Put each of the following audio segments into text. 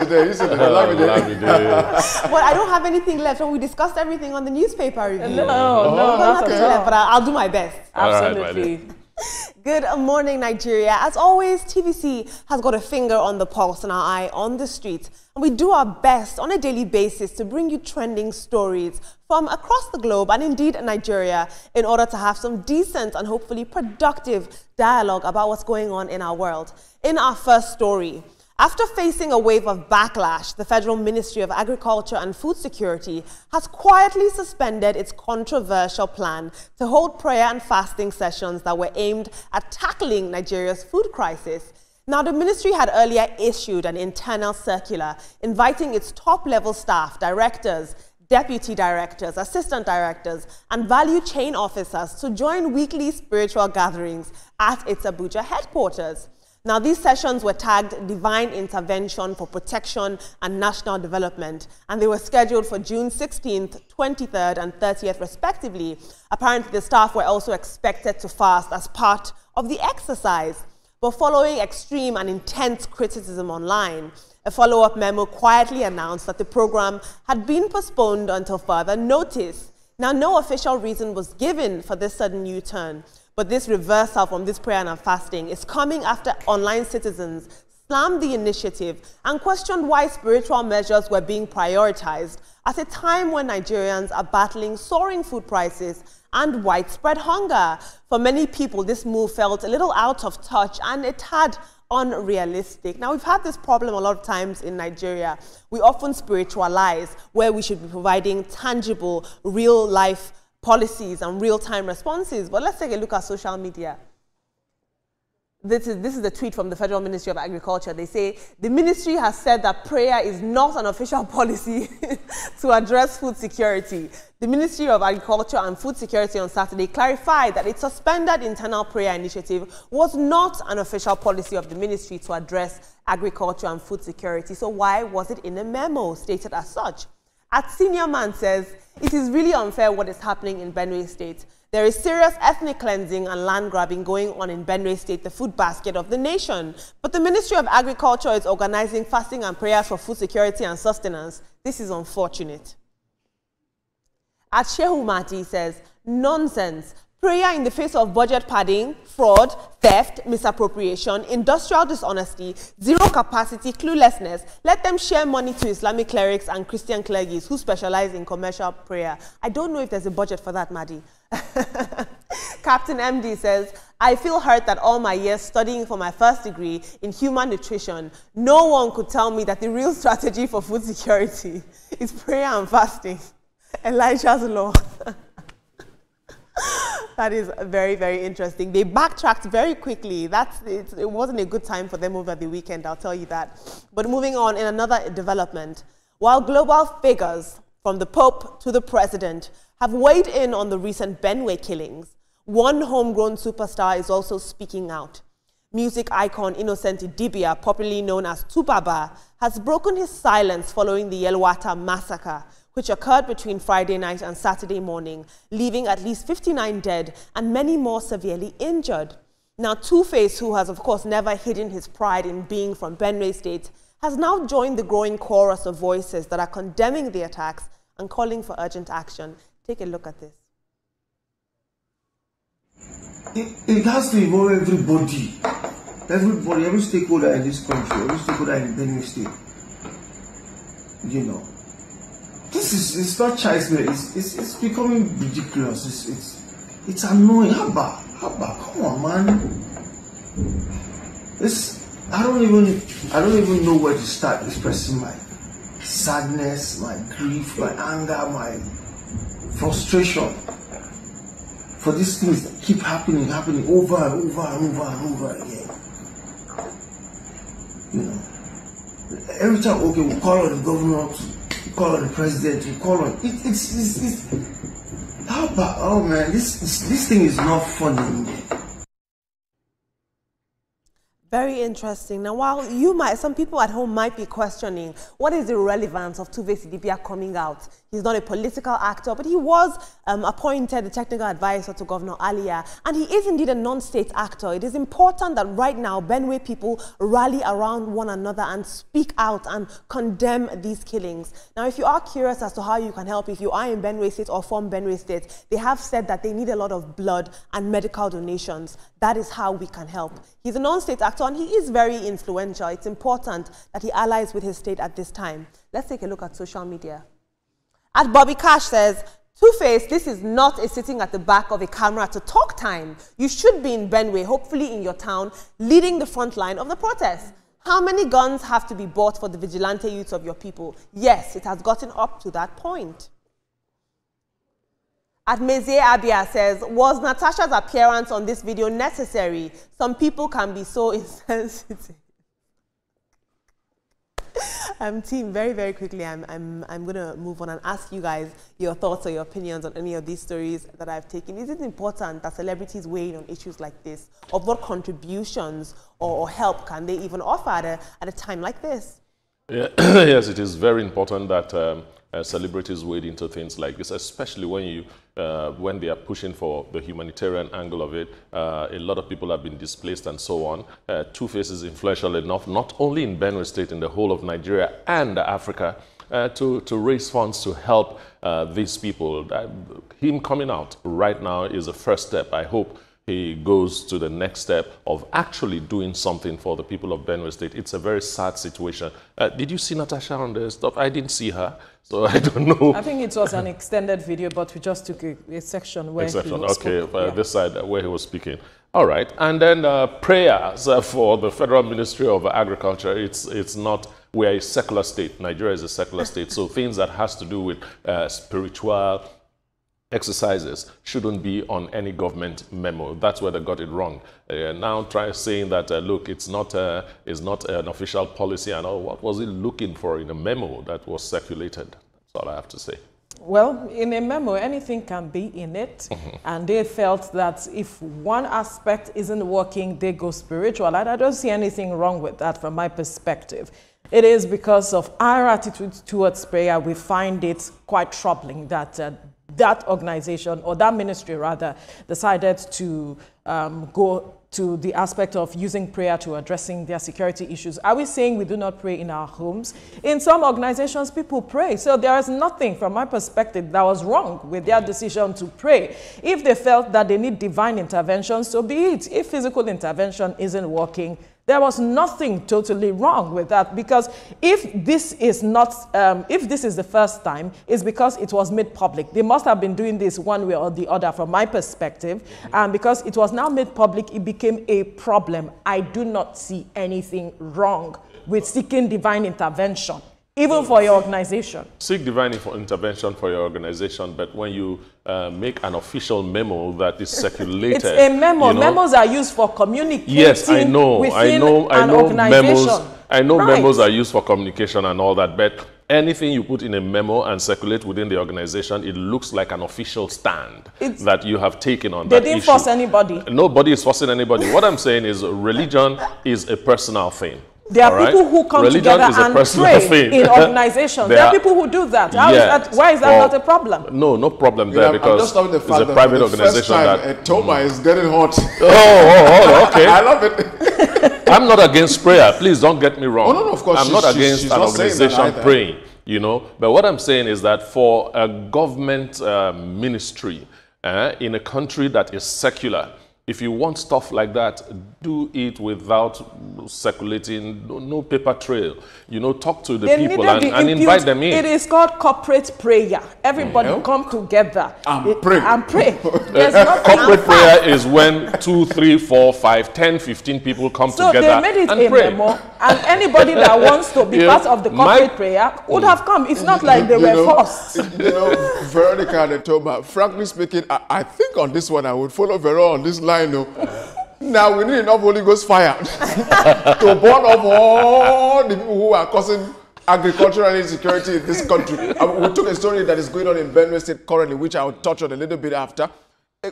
Olamide. You said Olamide. Well, I don't have anything left. So we discussed everything on the newspaper review. No, not at all. But I'll do my best. Absolutely. Good morning, Nigeria. As always, TVC has got a finger on the pulse and our eye on the street. And we do our best on a daily basis to bring you trending stories from across the globe and indeed Nigeria in order to have some decent and hopefully productive dialogue about what's going on in our world. In our first story, after facing a wave of backlash, the Federal Ministry of Agriculture and Food Security has quietly suspended its controversial plan to hold prayer and fasting sessions that were aimed at tackling Nigeria's food crisis. Now, the ministry had earlier issued an internal circular inviting its top-level staff, directors, deputy directors, assistant directors, and value chain officers to join weekly spiritual gatherings at its Abuja headquarters. Now, these sessions were tagged Divine Intervention for Protection and National Development, and they were scheduled for June 16th, 23rd, and 30th, respectively. Apparently, the staff were also expected to fast as part of the exercise. But following extreme and intense criticism online, a follow-up memo quietly announced that the program had been postponed until further notice. Now, no official reason was given for this sudden U-turn. But this reversal from this prayer and fasting is coming after online citizens slammed the initiative and questioned why spiritual measures were being prioritized at a time when Nigerians are battling soaring food prices and widespread hunger. For many people, this move felt a little out of touch and a tad unrealistic. Now, we've had this problem a lot of times in Nigeria. We often spiritualize where we should be providing tangible, real-life policies and real-time responses. But let's take a look at social media. This is a tweet from the Federal Ministry of Agriculture. They say, the ministry has said that prayer is not an official policy to address food security. The Ministry of Agriculture and Food Security on Saturday clarified that its suspended internal prayer initiative was not an official policy of the ministry to address agriculture and food security. So why was it in a memo stated as such? At Senior Man says, it is really unfair what is happening in Benue State. There is serious ethnic cleansing and land grabbing going on in Benue State, the food basket of the nation. But the Ministry of Agriculture is organizing fasting and prayers for food security and sustenance. This is unfortunate. At Shehu Mati says, nonsense. Prayer in the face of budget padding, fraud, theft, misappropriation, industrial dishonesty, zero capacity, cluelessness. Let them share money to Islamic clerics and Christian clergies who specialize in commercial prayer. I don't know if there's a budget for that, Maddie. Captain MD says, I feel hurt that all my years studying for my first degree in human nutrition, no one could tell me that the real strategy for food security is prayer and fasting. Elijah's law. That is very, very interesting. They backtracked very quickly. It wasn't a good time for them over the weekend, I'll tell you that. But moving on, in another development, while global figures from the Pope to the President have weighed in on the recent Benue killings, one homegrown superstar is also speaking out. Music icon Innocent Idibia, popularly known as Tubaba, has broken his silence following the Yelwata massacre, which occurred between Friday night and Saturday morning, leaving at least 59 dead and many more severely injured. Now, Two-Face, who has, of course, never hidden his pride in being from Benue State, has now joined the growing chorus of voices that are condemning the attacks and calling for urgent action. Take a look at this. It has to involve everybody, every stakeholder in this country, every stakeholder in Benue State. You know. It's not child's play. It's becoming ridiculous. It's annoying. Haba, come on, man. I don't even know where to start expressing my sadness, my grief, my anger, my frustration for these things that keep happening over and over again. You know, every time, okay, we call on the governor, we call on the president, we call on it's how about, oh man, this thing is not funny. Very interesting. Now, while some people at home might be questioning, what is the relevance of TVC News coming out? He's not a political actor, but he was appointed the technical advisor to Governor Alia, and he is indeed a non-state actor. It is important that right now, Benue people rally around one another and speak out and condemn these killings. Now, if you are curious as to how you can help, if you are in Benue State or from Benue State, they have said that they need a lot of blood and medical donations. That is how we can help. He's a non-state actor, and he is very influential. It's important that he allies with his state at this time. Let's take a look at social media. At Bobby Cash says, Two-Face, this is not a sitting at the back of a camera to talk time. You should be in Benue, hopefully in your town, leading the front line of the protest. How many guns have to be bought for the vigilante youths of your people? Yes, it has gotten up to that point. At Mezie Abia says, was Natasha's appearance on this video necessary? Some people can be so insensitive. Team, very, very quickly, I'm going to move on and ask you guys your thoughts or your opinions on any of these stories that I've taken. Is it important that celebrities weigh in on issues like this? Or what contributions or help can they even offer at a time like this? Yeah. Yes, it is very important that celebrities wade into things like this, especially when they are pushing for the humanitarian angle of it. A lot of people have been displaced and so on. Two-Face is influential enough, not only in Benue State, in the whole of Nigeria and Africa, to raise funds to help these people. Him coming out right now is a first step. I hope he goes to the next step of actually doing something for the people of Benue State. It's a very sad situation. Did you see Natasha on the stuff? I didn't see her, so I don't know. I think it was an extended video, but we just took a section where he was speaking. This side where he was speaking. All right, and then prayers for the Federal Ministry of Agriculture. It's not, we are a secular state. Nigeria is a secular state, so things that has to do with spiritual exercises shouldn't be on any government memo. That's where they got it wrong. Now saying that, look, it's not an official policy and all. What was he looking for in a memo that was circulated? That's all I have to say. Well, in a memo, anything can be in it. And they felt that if one aspect isn't working, they go spiritual. And I don't see anything wrong with that from my perspective. It is because of our attitude towards prayer, we find it quite troubling that that organization, or that ministry rather, decided to go to the aspect of using prayer to addressing their security issues. Are we saying we do not pray in our homes? In some organizations, people pray. So there is nothing, from my perspective, that was wrong with their decision to pray. If they felt that they need divine intervention, so be it. If physical intervention isn't working, there was nothing totally wrong with that, because if this is not, if this is the first time, it's because it was made public. They must have been doing this one way or the other from my perspective, and because it was now made public, it became a problem. I do not see anything wrong with seeking divine intervention, even for your organization. Seek divine intervention for your organization, but when you make an official memo that is circulated. It's a memo. You know, memos are used for communicating. Yes, I know. I know memos. I know right. Memos are used for communication and all that, but anything you put in a memo and circulate within the organization, it looks like an official stand that you have taken on that issue. They didn't force anybody. Nobody is forcing anybody. What I'm saying is religion is a personal thing. There are people who come together and pray in organizations. There are people who do that. Why is that not a problem? No problem there, because it's a private organization. Toma is getting hot. Oh, okay. I love it. I'm not against prayer. Please don't get me wrong. Oh, no, of course. I'm not against an organization praying, you know. But what I'm saying is that for a government ministry in a country that is secular, if you want stuff like that, do it without circulating, no paper trail. You know, talk to the people and invite them in. It is called corporate prayer. Everybody come together and pray. Corporate prayer is when 2, 3, 4, 5, 10, 15 people come together and pray. So they made it a memo, and anybody that wants to be part of the corporate prayer would have come. It's not like they were forced. You know, Veronica and Toma, frankly speaking, I think on this one I would follow Vero on this line. Now we need enough Holy Ghost fire to burn off all the people who are causing agricultural insecurity in this country. We took a story that is going on in Benue State currently, which I will touch on a little bit after.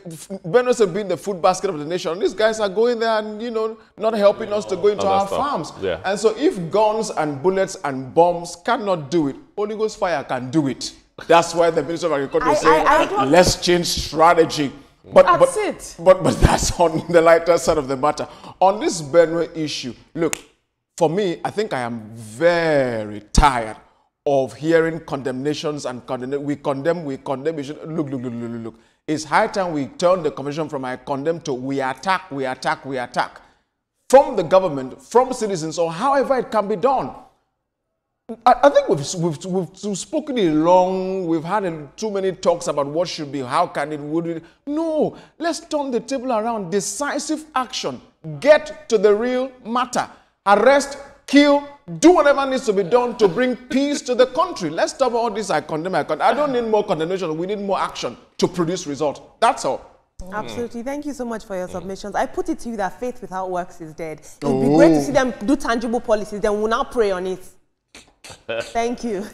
Benue State being the food basket of the nation, these guys are going there and, you know, not helping us to go into our farms. Yeah. And so if guns and bullets and bombs cannot do it, Holy Ghost fire can do it. That's why the Minister of Agriculture is saying, let's change strategy. But that's on the lighter side of the matter. On this Benue issue, look, for me, I think I am very tired of hearing condemnations and we condemn. Look. It's high time we turn the conversation from I condemn to we attack. From the government, from citizens, or however it can be done. I think we've spoken it long. We've had too many talks about what should be, how can it, would it. No, let's turn the table around. Decisive action. Get to the real matter. Arrest, kill, do whatever needs to be done to bring peace to the country. Let's stop all this I condemn. I don't need more condemnation. We need more action to produce results. That's all. Absolutely. Thank you so much for your submissions. I put it to you that faith without works is dead. It would be great to see them do tangible policies. Then we'll now pray on it. Thank you.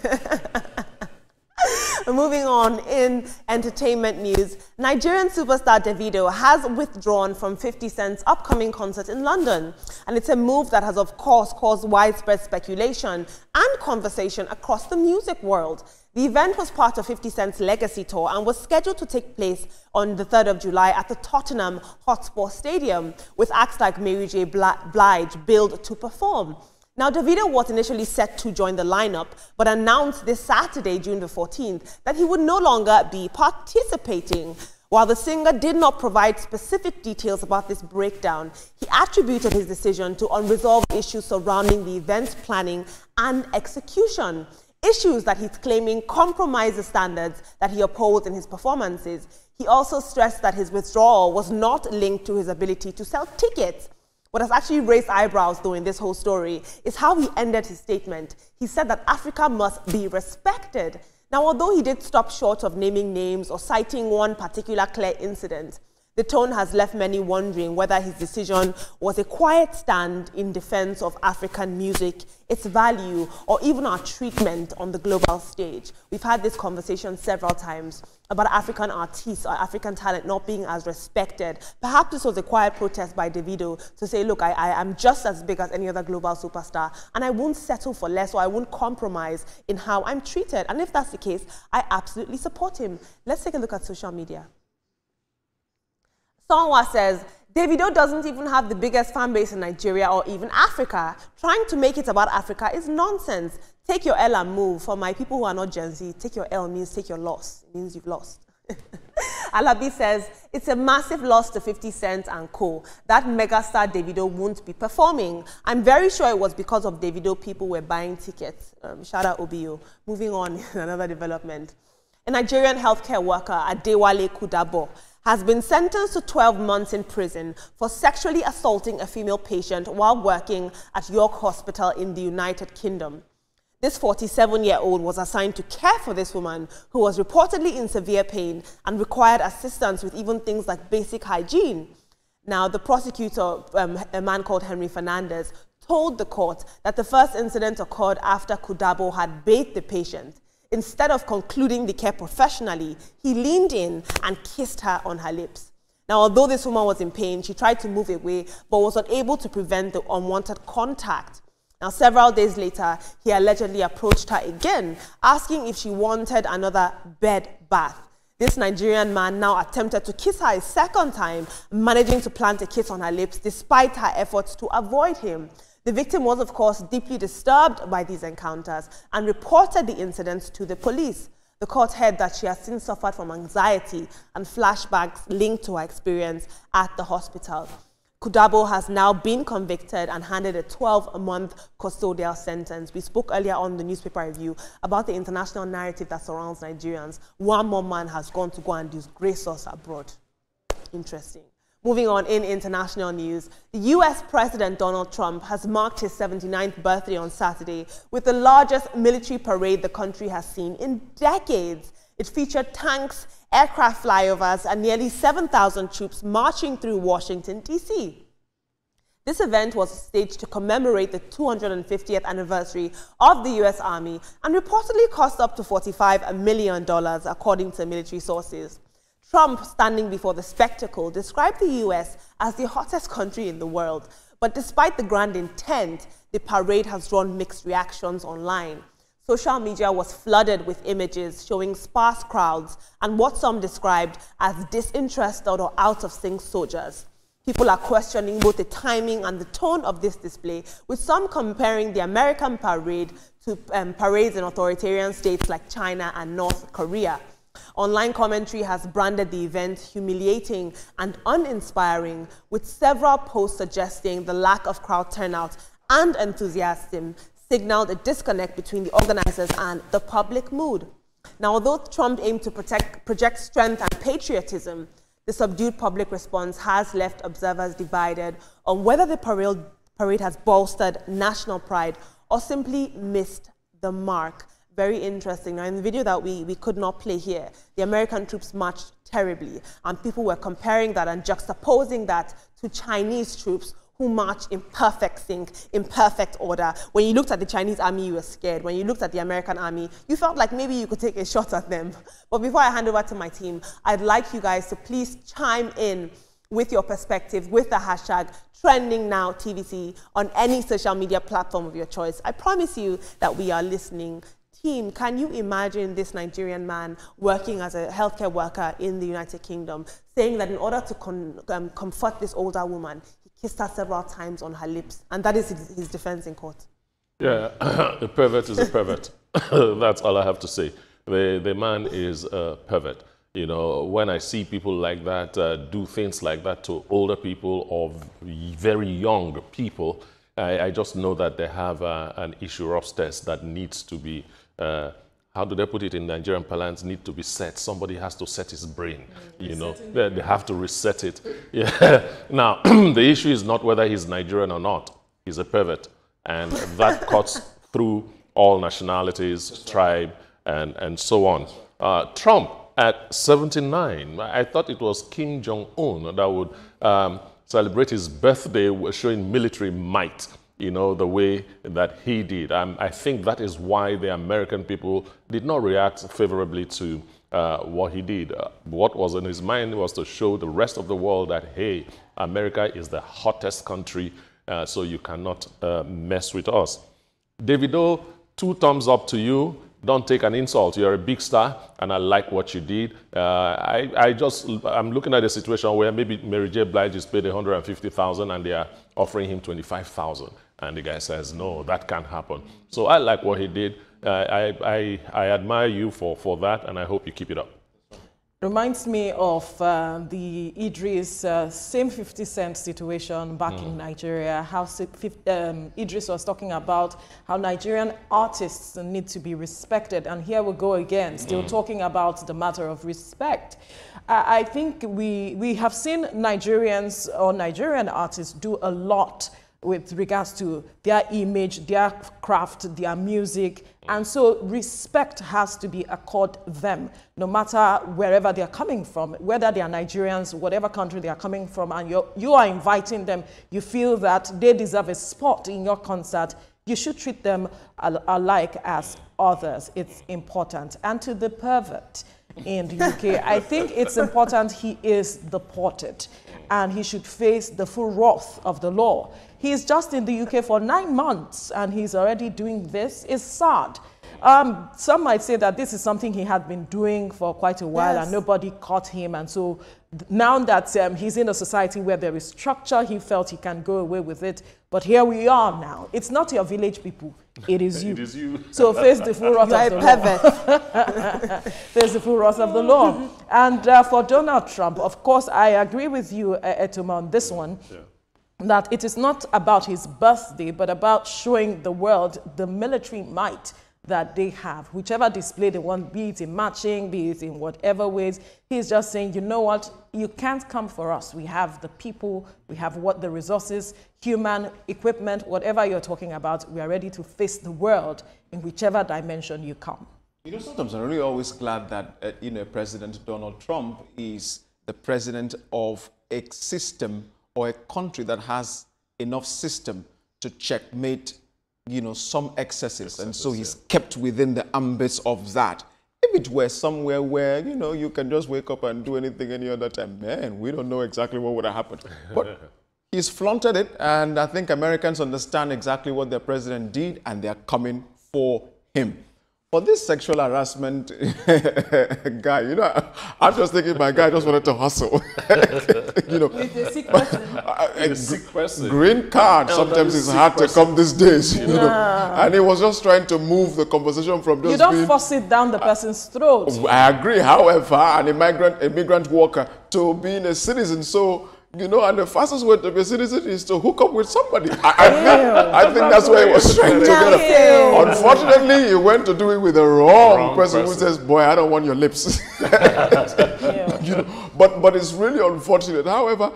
Moving on, in entertainment news, Nigerian superstar Davido has withdrawn from 50 Cent's upcoming concert in London. And it's a move that has, of course, caused widespread speculation and conversation across the music world. The event was part of 50 Cent's Legacy Tour and was scheduled to take place on the 3rd of July at the Tottenham Hotspur Stadium, with acts like Mary J. Blige billed to perform. Now, Davido was initially set to join the lineup, but announced this Saturday, June the 14th, that he would no longer be participating. While the singer did not provide specific details about this breakdown, he attributed his decision to unresolved issues surrounding the event's planning and execution. Issues that he's claiming compromise the standards that he upholds in his performances. He also stressed that his withdrawal was not linked to his ability to sell tickets. What has actually raised eyebrows, though, in this whole story is how he ended his statement. He said that Africa must be respected. Now, although he did stop short of naming names or citing one particular clear incident, the tone has left many wondering whether his decision was a quiet stand in defense of African music, its value, or even our treatment on the global stage. We've had this conversation several times about African artists or African talent not being as respected. Perhaps this was a quiet protest by Davido to say, look, I am just as big as any other global superstar, and I won't settle for less, or I won't compromise in how I'm treated. And if that's the case, I absolutely support him. Let's take a look at social media. Sonwa says, Davido doesn't even have the biggest fan base in Nigeria or even Africa. Trying to make it about Africa is nonsense. Take your L and move. For my people who are not Gen Z, take your L means take your loss. It means you've lost. Alabi says, it's a massive loss to 50 Cent and co. That megastar Davido won't be performing. I'm very sure it was because of Davido people were buying tickets. Shout out Obio. Moving on, another development. A Nigerian healthcare worker, Adewale Kudabo, has been sentenced to 12 months in prison for sexually assaulting a female patient while working at York Hospital in the United Kingdom. This 47-year-old was assigned to care for this woman who was reportedly in severe pain and required assistance with even things like basic hygiene. Now, the prosecutor, a man called Henry Fernandez, told the court that the first incident occurred after Kudabo had bathed the patient. Instead of concluding the care professionally, he leaned in and kissed her on her lips. Now, although this woman was in pain, she tried to move away, but was unable to prevent the unwanted contact. Now, several days later, he allegedly approached her again, asking if she wanted another bed bath. This Nigerian man now attempted to kiss her a second time, managing to plant a kiss on her lips despite her efforts to avoid him. The victim was, of course, deeply disturbed by these encounters and reported the incidents to the police. The court heard that she has since suffered from anxiety and flashbacks linked to her experience at the hospital. Kudabo has now been convicted and handed a 12-month custodial sentence. We spoke earlier on the newspaper review about the international narrative that surrounds Nigerians. One more man has gone to go and disgrace us abroad. Interesting. Moving on in international news, the US President Donald Trump has marked his 79th birthday on Saturday with the largest military parade the country has seen in decades. It featured tanks, aircraft flyovers, and nearly 7,000 troops marching through Washington, D.C. This event was staged to commemorate the 250th anniversary of the U.S. Army and reportedly cost up to $45 million, according to military sources. Trump, standing before the spectacle, described the US as the hottest country in the world. But despite the grand intent, the parade has drawn mixed reactions online. Social media was flooded with images showing sparse crowds and what some described as disinterested or out-of-sync soldiers. People are questioning both the timing and the tone of this display, with some comparing the American parade to parades in authoritarian states like China and North Korea. Online commentary has branded the event humiliating and uninspiring, with several posts suggesting the lack of crowd turnout and enthusiasm signaled a disconnect between the organizers and the public mood. Now, although Trump aimed to project strength and patriotism, the subdued public response has left observers divided on whether the parade has bolstered national pride or simply missed the mark. Very interesting. Now, in the video that we could not play here, the American troops marched terribly, and people were comparing that and juxtaposing that to Chinese troops who marched in perfect sync, in perfect order. When you looked at the Chinese army, you were scared. When you looked at the American army, you felt like maybe you could take a shot at them. But before I hand over to my team, I'd like you guys to please chime in with your perspective with the hashtag #TrendingNowTVC on any social media platform of your choice. I promise you that we are listening. Team, can you imagine this Nigerian man working as a healthcare worker in the United Kingdom, saying that in order to comfort this older woman, he kissed her several times on her lips, and that is his defense in court? Yeah, a pervert is a pervert. That's all I have to say. The man is a pervert. You know, when I see people like that do things like that to older people or very young people, I just know that they have an issue upstairs that needs to be, how do they put it in Nigerian parlance, need to be set. Somebody has to set his brain, you know. They have to reset it. Yeah. Now, the issue is not whether he's Nigerian or not. He's a pervert. And that cuts through all nationalities, tribe, and so on. Trump, at 79, I thought it was Kim Jong-un that would celebrate his birthday showing military might, you know, the way that he did. I think that is why the American people did not react favorably to what he did. What was in his mind was to show the rest of the world that, hey, America is the hottest country, so you cannot mess with us. Davido, 2 thumbs up to you. Don't take an insult. You're a big star, and I like what you did. I'm looking at a situation where maybe Mary J. Blige is paid $150,000 and they are offering him $25,000, and the guy says, no, that can't happen. So I like what he did. I admire you for that, and I hope you keep it up. Reminds me of the Idris same 50 Cent situation back in Nigeria, how Idris was talking about how Nigerian artists need to be respected. And here we go again, still talking about the matter of respect. I think we have seen Nigerians or Nigerian artists do a lot with regards to their image, their craft, their music. And so respect has to be accorded them, no matter wherever they are coming from, whether they are Nigerians, whatever country they are coming from, and you are inviting them, you feel that they deserve a spot in your concert, you should treat them alike as others. It's important. And to the pervert in the UK, I think it's important he is deported and he should face the full wrath of the law. He's just in the UK for 9 months and he's already doing this. It's sad. Some might say that this is something he had been doing for quite a while and nobody caught him. And so now that he's in a society where there is structure, he felt he can go away with it. But here we are now. It's not your village people. It is you. It is you. So face the full wrath of the law. Face the full wrath of the law. And for Donald Trump, of course, I agree with you, Etuma, on this one. Yeah. That it is not about his birthday, but about showing the world the military might that they have. Whichever display they want, be it in marching, be it in whatever ways, he's just saying, you know what, you can't come for us. We have the people, we have what the resources, human, equipment, whatever you're talking about, we are ready to face the world in whichever dimension you come. You know, sometimes I'm really always glad that, President Donald Trump is the president of a system or a country that has enough system to checkmate, some excesses. And so he's kept within the ambits of that. if it were somewhere where, you know, you can just wake up and do anything any other time, man, we don't know exactly what would have happened. But he's flaunted it, and I think Americans understand exactly what their president did, and they're coming for him. For this sexual harassment guy, you know, I'm just thinking my guy just wanted to hustle. You know, With a sick person. A sick person. Green card sometimes is hard to come these days, you know. And he was just trying to move the conversation from just You don't being, force it down the person's throat. I agree, however, an immigrant worker to being a citizen. So, you know, and the fastest way to be a citizen is to hook up with somebody. I think that's where he was trying to get up. Unfortunately, he went to do it with the wrong person who says, boy, I don't want your lips. You know, but it's really unfortunate. However,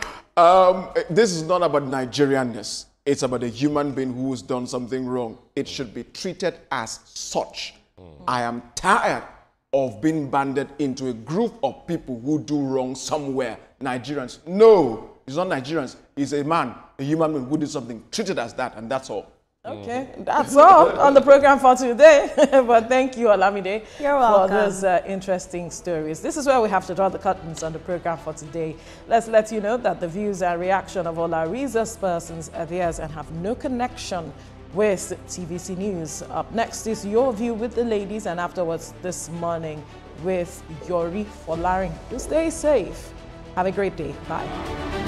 this is not about Nigerianness. It's about a human being who's done something wrong. It should be treated as such. I am tired of being banded into a group of people who do wrong somewhere. Nigerians. No, he's not Nigerians. He's a man, a human being who did something. Treated as that, and that's all. Okay, that's all on the program for today. But thank you, Olamide, You're welcome. for those interesting stories. This is where we have to draw the curtains on the program for today. Let's let you know that the views and reaction of all our resource persons are theirs and have no connection with TVC News. Up next is Your View with the ladies, and afterwards this morning with Yori Folarin. You stay safe. Have a great day. Bye.